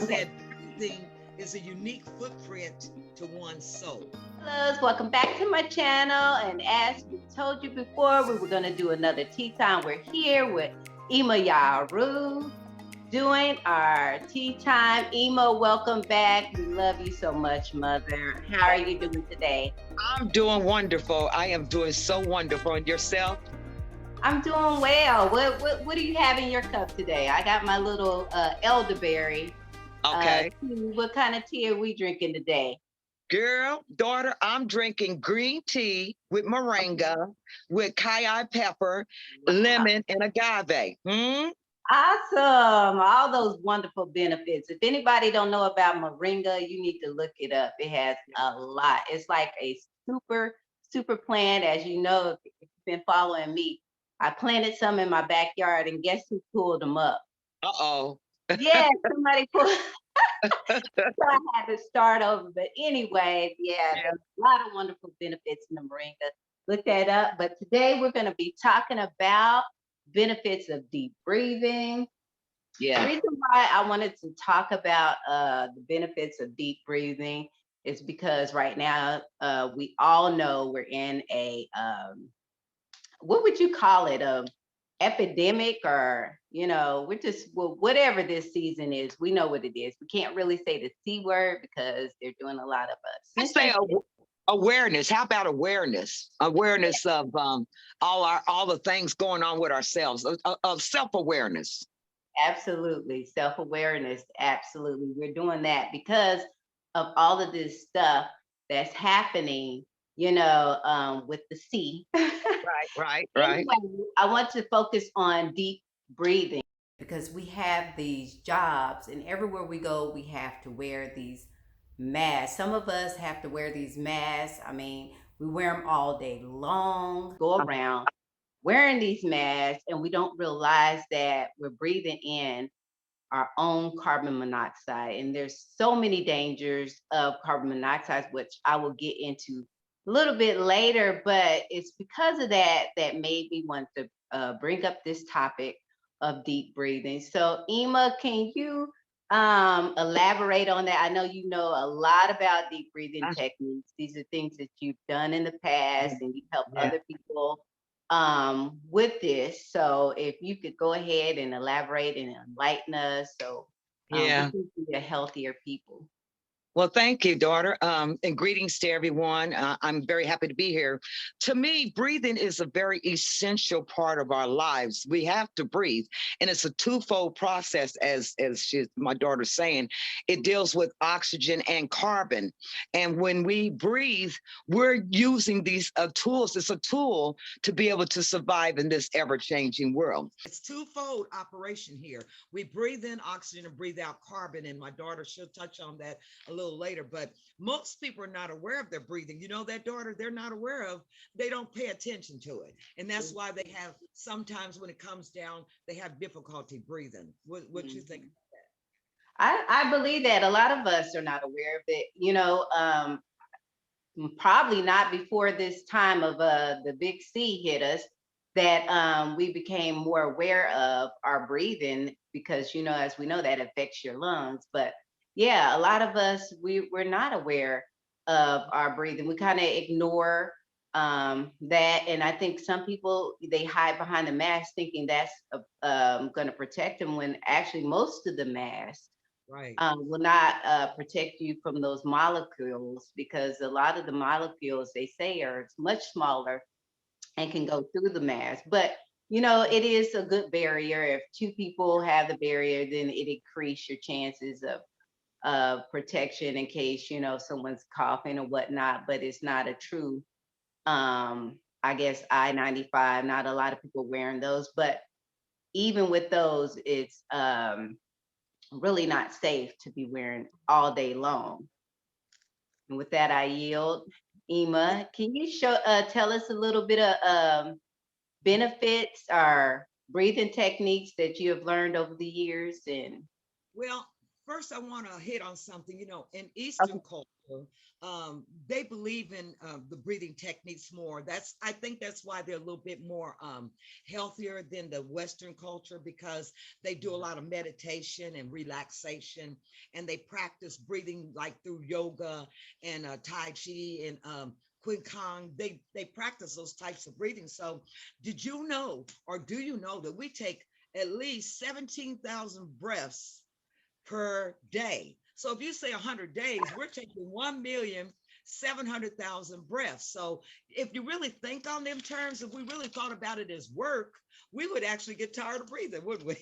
said breathing is a unique footprint to one's soul. Hello, welcome back to my channel. And as we told you before, we were going to do another tea time. We're here with Ima Yaru doing our tea time. Ima, welcome back. We love you so much, Mother. How are you doing today? I'm doing wonderful. I am doing so wonderful. And yourself? I'm doing well. What do you have in your cup today? I got my little elderberry. Okay. Tea. What kind of tea are we drinking today? Girl, daughter, I'm drinking green tea with moringa, with cayenne pepper, Wow. lemon, and agave. Awesome. All those wonderful benefits. If anybody don't know about moringa, you need to look it up. It has a lot. It's like a super plant. As you know, if you've been following me, I planted some in my backyard and guess who pulled them up? Uh-oh. Yeah, somebody pulled. So I had to start over. But anyway, yeah, Yeah. there's a lot of wonderful benefits in the moringa. Look that up. But today we're going to be talking about benefits of deep breathing. The Yeah. reason why I wanted to talk about the benefits of deep breathing is because right now we all know we're in a what would you call it, a epidemic, or we're just, well, whatever this season is, we know what it is. We can't really say the C word because they're doing a lot of I say censorship. awareness. How about awareness? Awareness of all the things going on with ourselves, of self-awareness. Absolutely. Self-awareness. Absolutely. We're doing that because of all of this stuff that's happening, with the C. Right. Anyway, I want to focus on deep breathing because we have these jobs, and everywhere we go, we have to wear these masks. Some of us have to wear these masks. I mean, we wear them all day long, go around wearing these masks, and we don't realize that we're breathing in our own carbon monoxide. And there's so many dangers of carbon monoxide, which I will get into a little bit later. But it's because of that that made me want to bring up this topic of deep breathing. So, Ema, can you elaborate on that? I know you know a lot about deep breathing Uh, techniques. These are things that you've done in the past, and you help yeah. other people with this. So if you could go ahead and elaborate and enlighten us so we Yeah. can be a healthier people. Well, thank you, daughter. And greetings to everyone. I'm very happy to be here. To me, breathing is a very essential part of our lives. We have to breathe, and it's a twofold process, my daughter's saying. It deals with oxygen and carbon, and when we breathe, we're using these tools. It's a tool to be able to survive in this ever-changing world. It's twofold operation here. We breathe in oxygen and breathe out carbon, and my daughter, she'll touch on that a little later, but most people are not aware of their breathing. You know, that daughter, they're not aware of, they don't pay attention to it. And that's why they have, sometimes when it comes down, they have difficulty breathing. What you think? I believe that a lot of us are not aware of it, probably not before this time of the big C hit us, that we became more aware of our breathing because, as we know, that affects your lungs. But yeah, a lot of us, we're not aware of our breathing. We kind of ignore that. And I think some people, they hide behind the mask thinking that's going to protect them, when actually most of the masks Right. will not protect you from those molecules, because a lot of the molecules, they say, are much smaller and can go through the mask. But it is a good barrier. If two people have the barrier, then it increases your chances of protection in case someone's coughing or whatnot. But it's not a true, I guess, I-95. Not a lot of people wearing those, but even with those, it's really not safe to be wearing all day long. And with that, I yield. Ema, can you tell us a little bit of benefits or breathing techniques that you have learned over the years? And Well, first I want to hit on something. In Eastern Okay. culture, they believe in the breathing techniques more. I think that's why they're a little bit more healthier than the Western culture, because they do a lot of meditation and relaxation, and they practice breathing like through yoga and Tai Chi and Qigong Kong. They practice those types of breathing. So, did you know, or do you know, that we take at least 17,000 breaths per day? So if you say 100 days, we're taking 1,700,000 breaths. So if you really think on them terms, if we really thought about it as work, we would actually get tired of breathing, wouldn't we?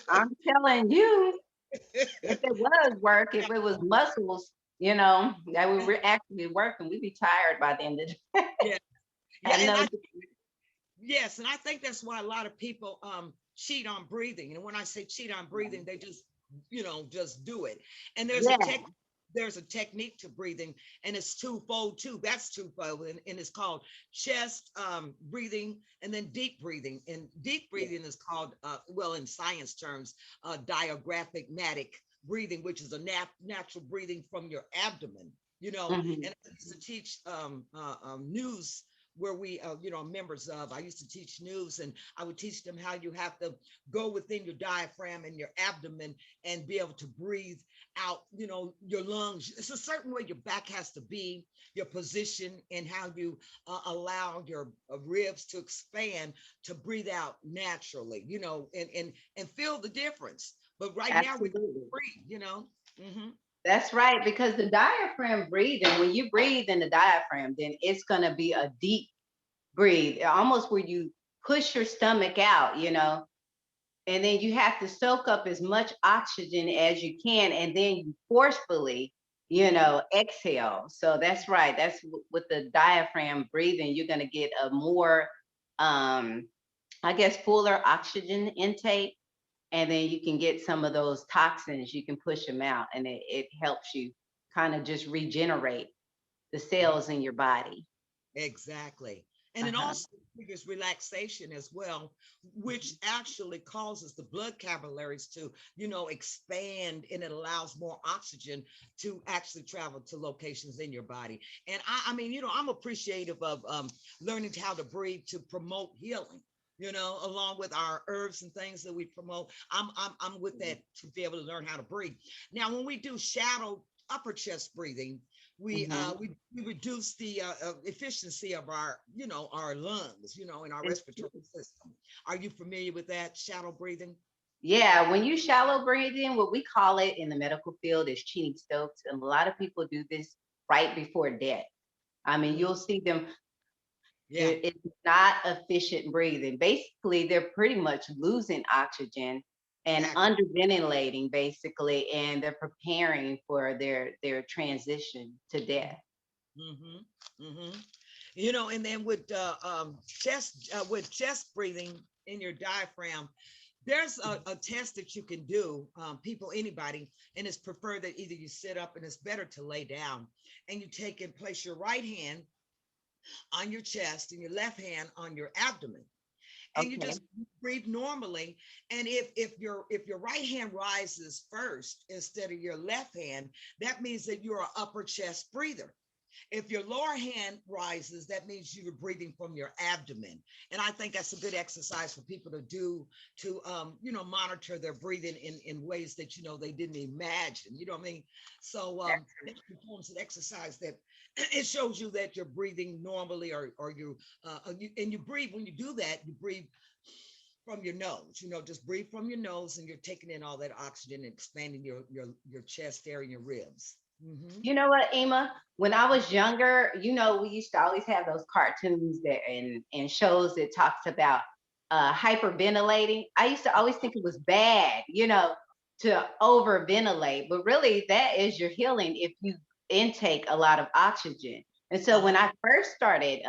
I'm telling you, if it was work, if it was muscles, that we were actually working, we'd be tired by the end of the day. Yeah, yeah, I and know. yes, and I think that's why a lot of people cheat on breathing. And when I say cheat on breathing, they just just do it. And Yeah. there's a technique to breathing, and it's twofold too. That's twofold, and it's called chest breathing and then deep breathing. And deep breathing is called, well, in science terms, diaphragmatic breathing, which is a natural breathing from your abdomen. Hmm. And I used to teach news where we members of, I used to teach news, and I would teach them how you have to go within your diaphragm and your abdomen and be able to breathe out, your lungs. It's a certain way your back has to be, your position, and how you allow your ribs to expand to breathe out naturally, and feel the difference. But right now we Absolutely. breathe. Hmm. That's right. Because the diaphragm breathing, when you breathe in the diaphragm, then it's going to be a deep breathe, almost where you push your stomach out, and then you have to soak up as much oxygen as you can, and then you forcefully, Hmm. exhale. So that's right. That's with the diaphragm breathing, you're going to get a more, um, I guess, fuller oxygen intake, and then you can get some of those toxins, you can push them out, and it helps you kind of just regenerate the cells in your body. Exactly. And it Uh-huh. also triggers relaxation as well, which actually causes the blood capillaries to, expand, and it allows more oxygen to actually travel to locations in your body. And I mean, I'm appreciative of learning how to breathe to promote healing. Along with our herbs and things that we promote, I'm with that, to be able to learn how to breathe. Now, when we do shadow upper chest breathing, we Hmm. uh we, we reduce the efficiency of our lungs, in our respiratory system. Are you familiar with that shadow breathing? Yeah, when you shallow breathe in, what we call it in the medical field is cheating stokes, and a lot of people do this right before death. I mean, Mhm. you'll see them. Yeah, It's not efficient breathing. Basically, they're pretty much losing oxygen and exactly. underventilating, basically, and they're preparing for their transition to death. Hmm. Hmm. And then with chest breathing in your diaphragm, there's a test that you can do, people, anybody, and it's preferred that either you sit up, and it's better to lay down, and you take and place your right hand on your chest and your left hand on your abdomen, and you Okay. just breathe normally. And if your right hand rises first instead of your left hand, that means that you're an upper chest breather. If your lower hand rises, that means you're breathing from your abdomen. And I think that's a good exercise for people to do, to monitor their breathing in ways that they didn't imagine. You know what I mean? So that's the forms of exercise that it shows you that you're breathing normally, or you breathe. When you do that, you breathe from your nose. Just breathe from your nose, and you're taking in all that oxygen and expanding your chest area and your ribs. Hmm. You know what, Emma? When I was younger, we used to always have those cartoons that and shows that talks about hyperventilating. I used to always think it was bad, to overventilate, but really that is your healing if you intake a lot of oxygen. And so when Uh-huh. I first started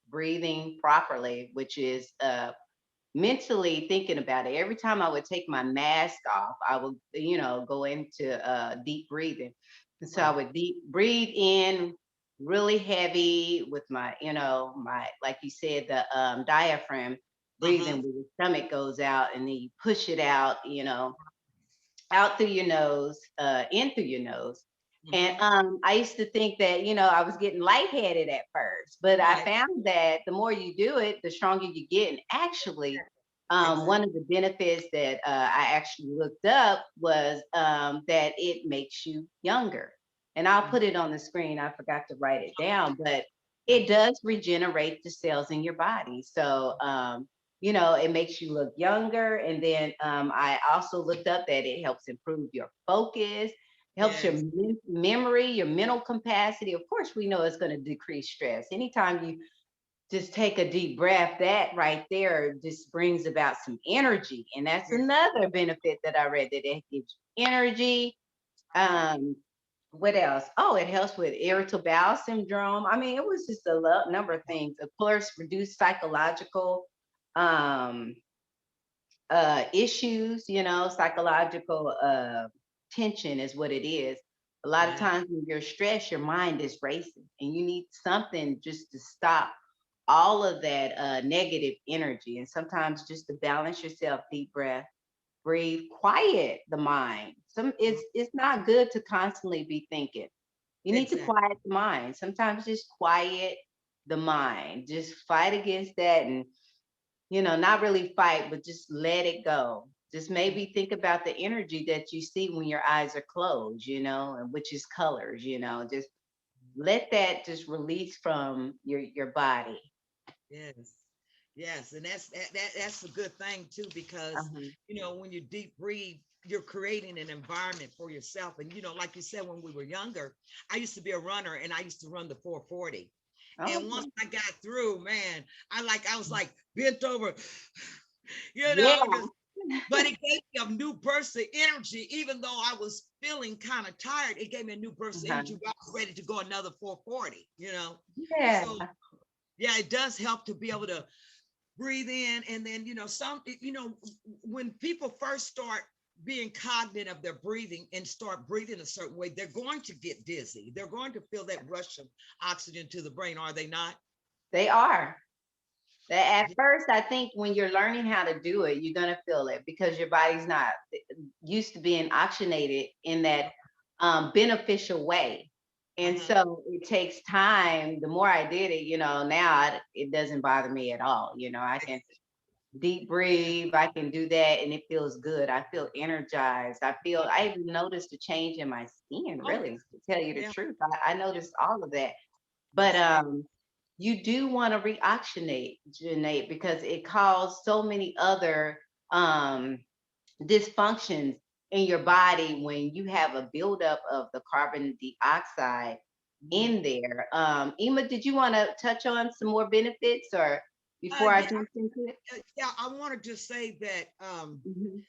breathing properly, which is mentally thinking about it, every time I would take my mask off, I would, go into deep breathing. And so I Right. would deep breathe in really heavy with my, my, like you said, the diaphragm Uh-huh. breathing where your stomach goes out, and then you push it out, out through your nose, in through your nose. And Hmm. I used to think that, I was getting lightheaded at first, but I Right. found that the more you do it, the stronger you get. And actually, Exactly. one of the benefits that I actually looked up was that it makes you younger. And I'll put it on the screen. I forgot to write it down, but it does regenerate the cells in your body. So, it makes you look younger. And then I also looked up that it helps improve your focus, helps your Yes. memory, your mental capacity. Of course, we know it's going to decrease stress. Anytime you just take a deep breath, that right there just brings about some energy. And that's Yes. another benefit that I read, that it gives you energy. Um, what else? Oh, it helps with irritable bowel syndrome. I mean, it was just a number of things. Of course, reduce psychological um issues, psychological tension is what it is. A lot of Yeah. times when you're stressed, your mind is racing and you need something just to stop all of that negative energy. And sometimes just to balance yourself, deep breath, breathe, quiet the mind. It's not good to constantly be thinking. You need to Exactly. quiet the mind. Sometimes just quiet the mind. Just fight against that, and not really fight, but just let it go. Just maybe think about the energy that you see when your eyes are closed, and which is colors, just let that just release from your body. Yes. Yes. And that's a good thing too, because Uh-huh. when you deep breathe, you're creating an environment for yourself. And like you said, when we were younger, I used to be a runner and I used to run the 440. Oh, And once I got through, man, I was like bent over, yeah. just, but it gave me a new burst of energy. Even though I was feeling kind of tired, it gave me a new burst of Uh-huh. energy. I was ready to go another 440, Yeah. So yeah, it does help to be able to breathe in. And then, when people first start being cognizant of their breathing and start breathing a certain way, they're going to get dizzy. They're going to feel that rush of oxygen to the brain, are they not? They are. At first, I think when you're learning how to do it, you're gonna feel it because your body's not used to being oxygenated in that beneficial way. And Uh-huh. so it takes time. The more I did it, now it doesn't bother me at all. I can deep breathe, I can do that, and it feels good. I feel energized. I even noticed a change in my skin, Oh, really, to tell you the yeah. truth. I noticed all of that. But That's great. you do want to reoxygenate, Janae, because it caused so many other um, dysfunctions in your body when you have a buildup of the carbon dioxide Mhm. in there. Ema, did you want to touch on some more benefits or before I Yeah, jump into it? yeah. I wanted to say that Mhm.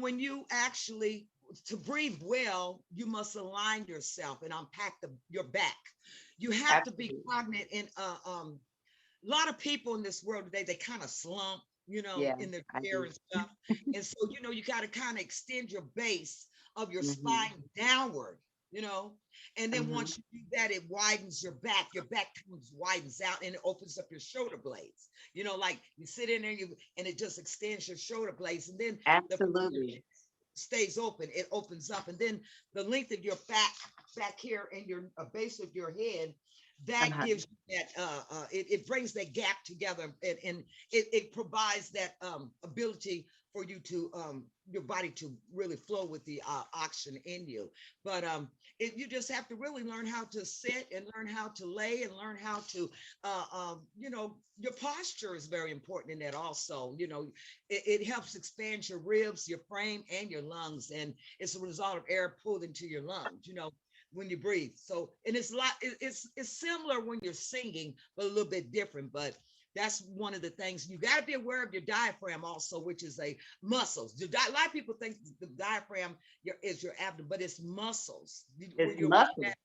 when you actually to breathe well, you must align yourself and unpack your back. You have to be Absolutely. cognizant. And a lot of people in this world today, they kind of slump, Yeah, in their I chair do. and stuff. And so, you got to kind of extend your base of your Hmm. spine downward, you know. And then Hmm. once you do that, it widens your back. Your back comes widens out and it opens up your shoulder blades. Like you sit in there, and it just extends your shoulder blades. And then the Absolutely. stays open, it opens up. And then the length of your back here and your base of your head, that Uh-huh. gives you that it brings that gap together, and it provides that ability for you to your body to really flow with the oxygen in you. But you just have to really learn how to sit and learn how to lay and learn how to your posture is very important in that also. It helps expand your ribs, your frame, and your lungs. And it's a result of air pulled into your lungs, when you breathe. So, and it's a lot, it's similar when you're singing, but a little bit different. But that's one of the things you got to be aware of, your diaphragm also, which is a muscles. A lot of people think the diaphragm is your abdomen, but it's muscles. Were It's you aware of muscle. that?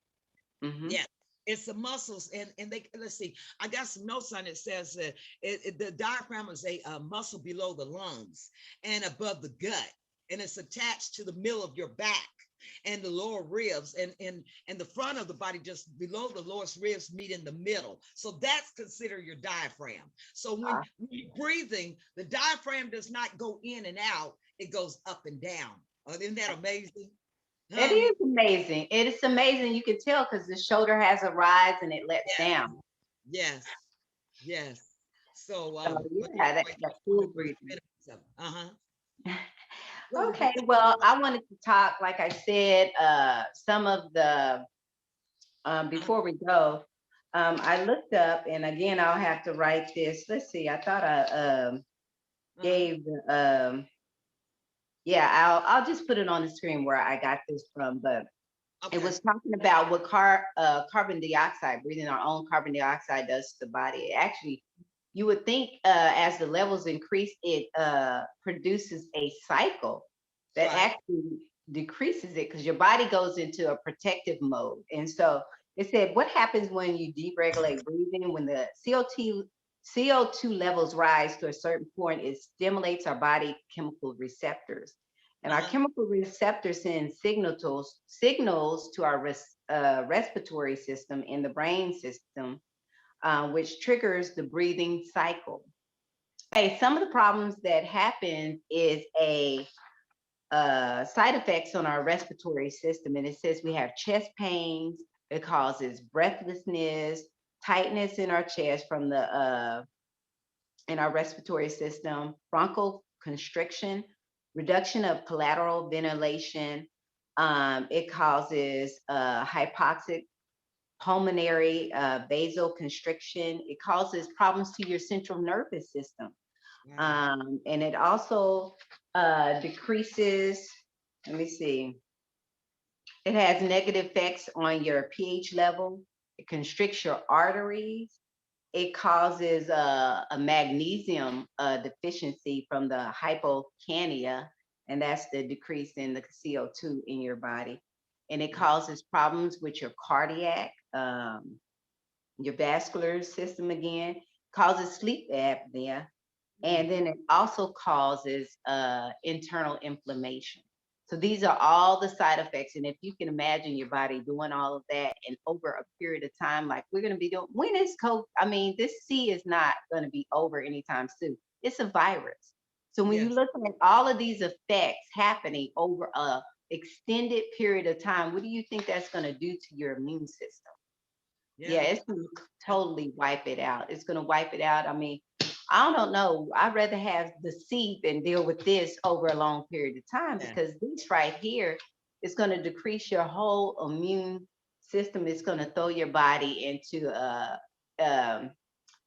Hmm. Yeah, it's the muscles. And they, let's see, I got some notes on it. Says that the diaphragm is a muscle below the lungs and above the gut, and it's attached to the middle of your back and the lower ribs, and the front of the body just below the lowest ribs meet in the middle. So that's considered your diaphragm. So when you're breathing, the diaphragm does not go in and out, it goes up and down. Oh, isn't that amazing? It Huh? is amazing. It is amazing. You can tell because the shoulder has a rise and it lets Yes, down. yes, yes. So, So but yeah, that, anyway, that you full know the breathing. benefits of it. Uh-huh. Go ahead. Okay, well, I wanted to talk, like I said, some of the Uh-huh. before we go, I looked up, and again, I'll have to write this. Let's see. I thought I Uh-huh. gave the yeah. I'll just put it on the screen where I got this from, but it Okay. was talking about what carbon dioxide, breathing our own carbon dioxide does to the body. It actually, you would think as the levels increase, it produces a cycle that Right. actually decreases it because your body goes into a protective mode. And so it said, what happens when you deregulate breathing? When the CO2 levels rise to a certain point, it stimulates our body chemical receptors. And our Uh-huh. chemical receptors send signals to our respiratory system in the brain system, which triggers the breathing cycle. Okay, some of the problems that happen is a side effects on our respiratory system, and it says we have chest pains. It causes breathlessness, tightness in our chest from the in our respiratory system, bronchial constriction, reduction of collateral ventilation. It causes hypoxic pulmonary vasoconstriction. It causes problems to your central nervous system. Wow. And it also decreases, let me see, it has negative effects on your pH level. It constricts your arteries. It causes a magnesium deficiency from the hypocania, and that's the decrease in the CO2 in your body. And it Wow. causes problems with your cardiac, your vascular system again, causes sleep apnea, and Mm-hmm. then it also causes internal inflammation. So these are all the side effects. And if you can imagine your body doing all of that and over a period of time, like we're going to be doing, when is COVID? I mean, this C is not going to be over anytime soon. It's a virus. So when you Yes. look at all of these effects happening over a extended period of time, what do you think that's going to do to your immune system? Yeah, Yeah. it's going to Yeah. totally wipe it out. It's going to wipe it out. I mean, I don't know. I'd rather have the seed than deal with this over a long period of time Yeah. because this right here is going to decrease your whole immune system. It's going to throw your body into a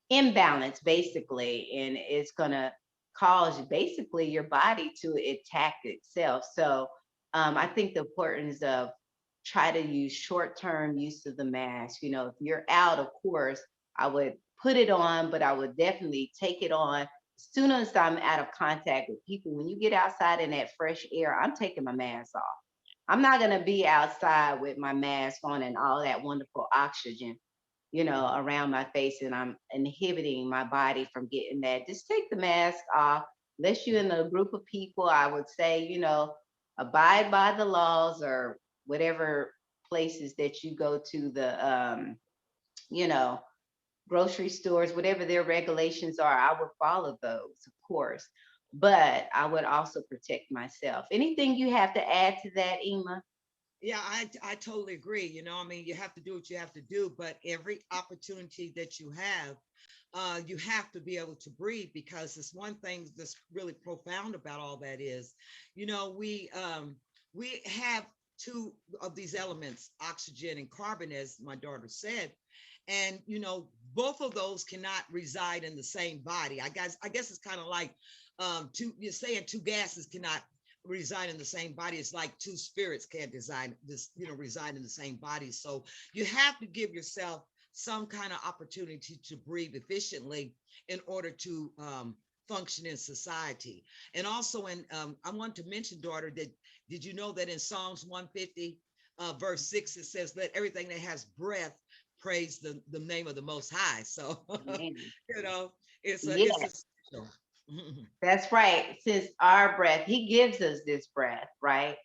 imbalance, basically, and it's going to cause basically your body to attack itself. So I think the importance of try to use short-term use of the mask. You know, if you're out, of course, I would put it on, but I would definitely take it on as soon as I'm out of contact with people. When you get outside in that fresh air, I'm taking my mask off. I'm not going to be outside with my mask on and all that wonderful oxygen, around my face, and I'm inhibiting my body from getting that. Just take the mask off. Unless you're in a group of people, I would say, abide by the laws or whatever places that you go to, the you know, grocery stores, whatever their regulations are, I would follow those, of course. But I would also protect myself. Anything you have to add to that, Ema? Yeah, I totally agree. I mean, you have to do what you have to do, but every opportunity that you have to be able to breathe because it's one thing that's really profound about all that is, we have two of these elements, oxygen and carbon, as my daughter said, and both of those cannot reside in the same body. I guess it's kind of like two. You're saying two gases cannot reside in the same body. It's like two spirits can't reside in the same body. So you have to give yourself some kind of opportunity to breathe efficiently in order to function in society. And also, I want to mention, daughter, that did you know that in Psalms 150, verse 6, it says, "Let everything that has breath praise the name of the Most High." So, Amen. you know, it's Yes. essential. That's right. Since our breath, he gives us this breath, right?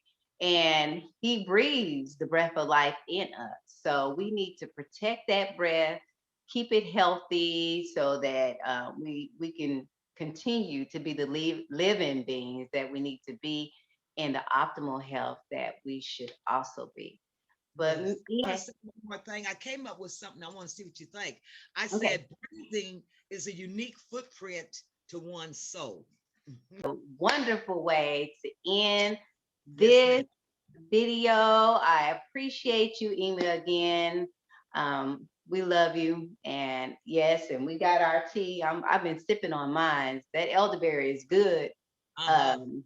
And he breathes the breath of life in us. So we need to protect that breath, keep it healthy so that we can continue to be the living beings that we need to be. and the optimal health that we should also be. But Yes. I want to yeah, say one more thing. I came up with something. I want to see what you think. I okay. said breathing is a unique footprint to one's soul. Wonderful way to end Yes, ma'am. this video. I appreciate you, Ema, again. We love you. And yes, and we got our tea. I've been sipping on mine. That elderberry is good Uh-huh. um,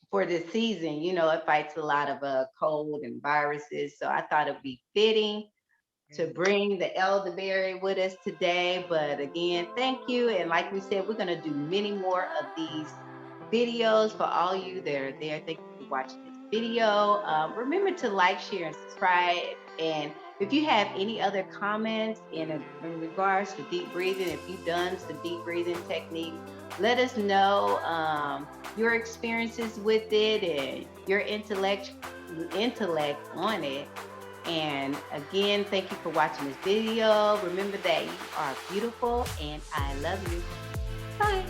for this season. You know, it fights a lot of cold and viruses. So I thought it'd be fitting to Yes. bring the elderberry with us today. But again, thank you. And like we said, we're going to do many more of these videos for all you that are there. Thank you for watching this video. Remember to like, share, and subscribe. And if you have any other comments in regards to deep breathing, if you've done some deep breathing techniques, let us know your experiences with it and your intellect on it. And again, thank you for watching this video. Remember that you are beautiful and I love you. Bye.